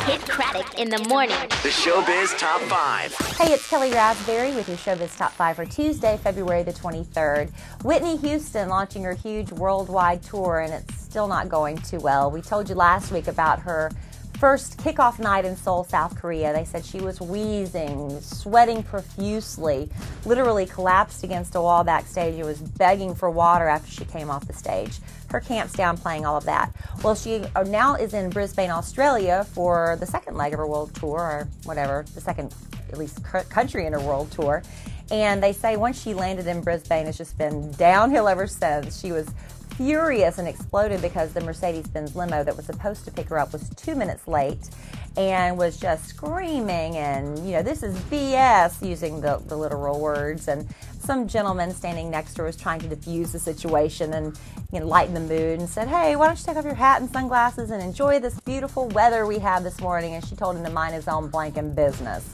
Kidd Kraddick in the morning. The Showbiz Top 5. Hey, it's Kellie Rasberry with your Showbiz Top 5 for Tuesday, February the 23rd. Whitney Houston launching her huge worldwide tour, and it's still not going too well. We told you last week about her first kickoff night in Seoul, South Korea. They said she was wheezing, sweating profusely, literally collapsed against a wall backstage and was begging for water after she came off the stage. Her camp's downplaying all of that. Well, she now is in Brisbane, Australia for the second leg of her world tour, or whatever, the second, at least, country in her world tour. And they say once she landed in Brisbane, it's just been downhill ever since. She was furious and exploded because the Mercedes-Benz limo that was supposed to pick her up was 2 minutes late and was just screaming and, you know, this is BS, using the literal words. And some gentleman standing next to her was trying to diffuse the situation and, you know, lighten the mood and said, hey, why don't you take off your hat and sunglasses and enjoy this beautiful weather we have this morning? And she told him to mind his own blanking business.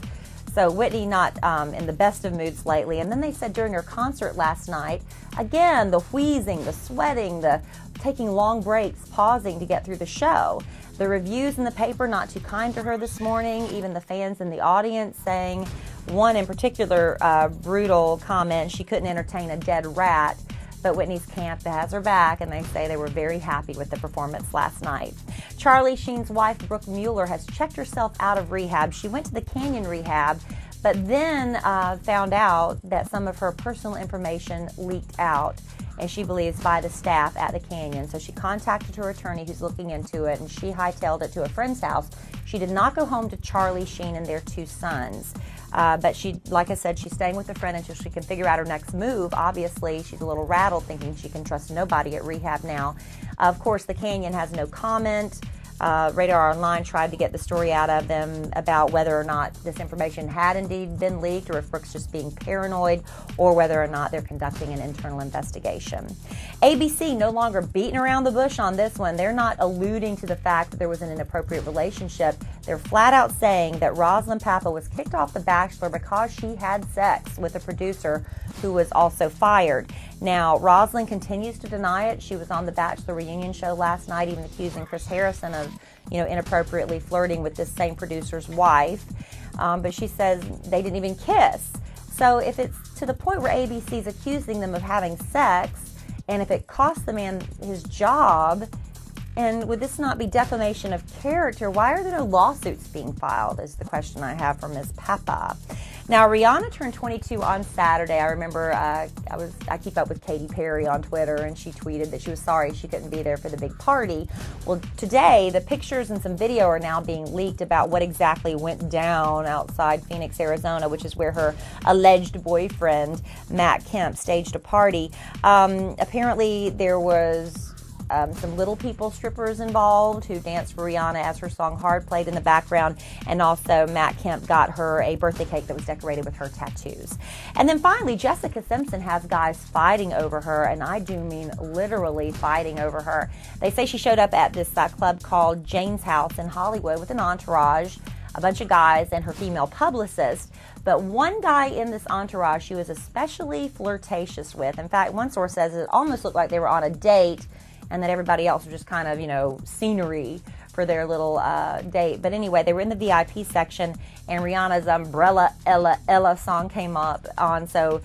So Whitney not in the best of moods lately. And then they said during her concert last night, again, the wheezing, the sweating, the taking long breaks, pausing to get through the show. The reviews in the paper not too kind to her this morning, even the fans in the audience saying, one in particular brutal comment, she couldn't entertain a dead rat. But Whitney's camp has her back, and they say they were very happy with the performance last night. Charlie Sheen's wife, Brooke Mueller, has checked herself out of rehab. She went to the Canyon rehab, but then found out that some of her personal information leaked out, and she believes by the staff at the Canyon. So she contacted her attorney who's looking into it, and she hightailed it to a friend's house. She did not go home to Charlie Sheen and their 2 sons. But she, like I said, she's staying with a friend until she can figure out her next move. Obviously, she's a little rattled, thinking she can trust nobody at rehab now. Of course, the Canyon has no comment. Radar Online tried to get the story out of them about whether or not this information had indeed been leaked, or if Brooke's just being paranoid, or whether or not they're conducting an internal investigation. ABC no longer beating around the bush on this one. They're not alluding to the fact that there was an inappropriate relationship. They're flat out saying that Rosalind Papa was kicked off The Bachelor because she had sex with a producer who was also fired. Now, Rosalind continues to deny it. She was on the Bachelor reunion show last night, even accusing Chris Harrison of, you know, inappropriately flirting with this same producer's wife. But she says they didn't even kiss. So if it's to the point where ABC's accusing them of having sex, and if it cost the man his job, and would this not be defamation of character? Why are there no lawsuits being filed, is the question I have for Ms. Papa. Now, Rihanna turned 22 on Saturday. I remember I keep up with Katy Perry on Twitter, and she tweeted that she was sorry she couldn't be there for the big party. Well, today, the pictures and some video are now being leaked about what exactly went down outside Phoenix, Arizona, which is where her alleged boyfriend, Matt Kemp, staged a party. Apparently, there was some Little People strippers involved who danced for Rihanna as her song Hard played in the background, and also Matt Kemp got her a birthday cake that was decorated with her tattoos. And then finally, Jessica Simpson has guys fighting over her, and I do mean literally fighting over her. They say she showed up at this club called Jane's House in Hollywood with an entourage, a bunch of guys, and her female publicist. But one guy in this entourage she was especially flirtatious with. In fact, one source says it almost looked like they were on a date, and that everybody else was just kind of, you know, scenery for their little date. But anyway, they were in the VIP section, and Rihanna's Umbrella Ella Ella song came up on. So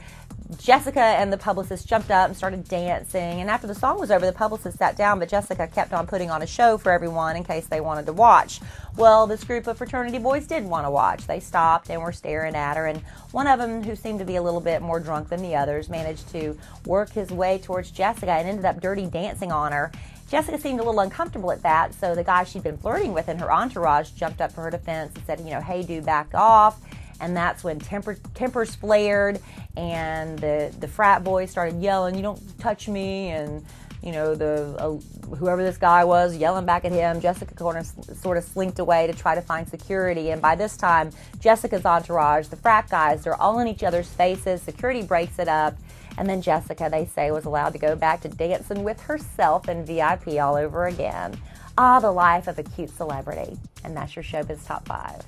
Jessica and the publicist jumped up and started dancing. And after the song was over, the publicist sat down, but Jessica kept on putting on a show for everyone in case they wanted to watch. Well, this group of fraternity boys did want to watch. They stopped and were staring at her. And one of them, who seemed to be a little bit more drunk than the others, managed to work his way towards Jessica and ended up dirty dancing on her. Jessica seemed a little uncomfortable at that, so the guy she'd been flirting with in her entourage jumped up for her defense and said, you know, hey, dude, back off. And that's when tempers flared, and the frat boys started yelling, you don't touch me, and, you know, whoever this guy was yelling back at him. Jessica sort of slinked away to try to find security, and by this time, Jessica's entourage, the frat guys, they're all in each other's faces. Security breaks it up, and then Jessica, they say, was allowed to go back to dancing with herself in VIP all over again. Ah, the life of a cute celebrity. And that's your Showbiz Top 5.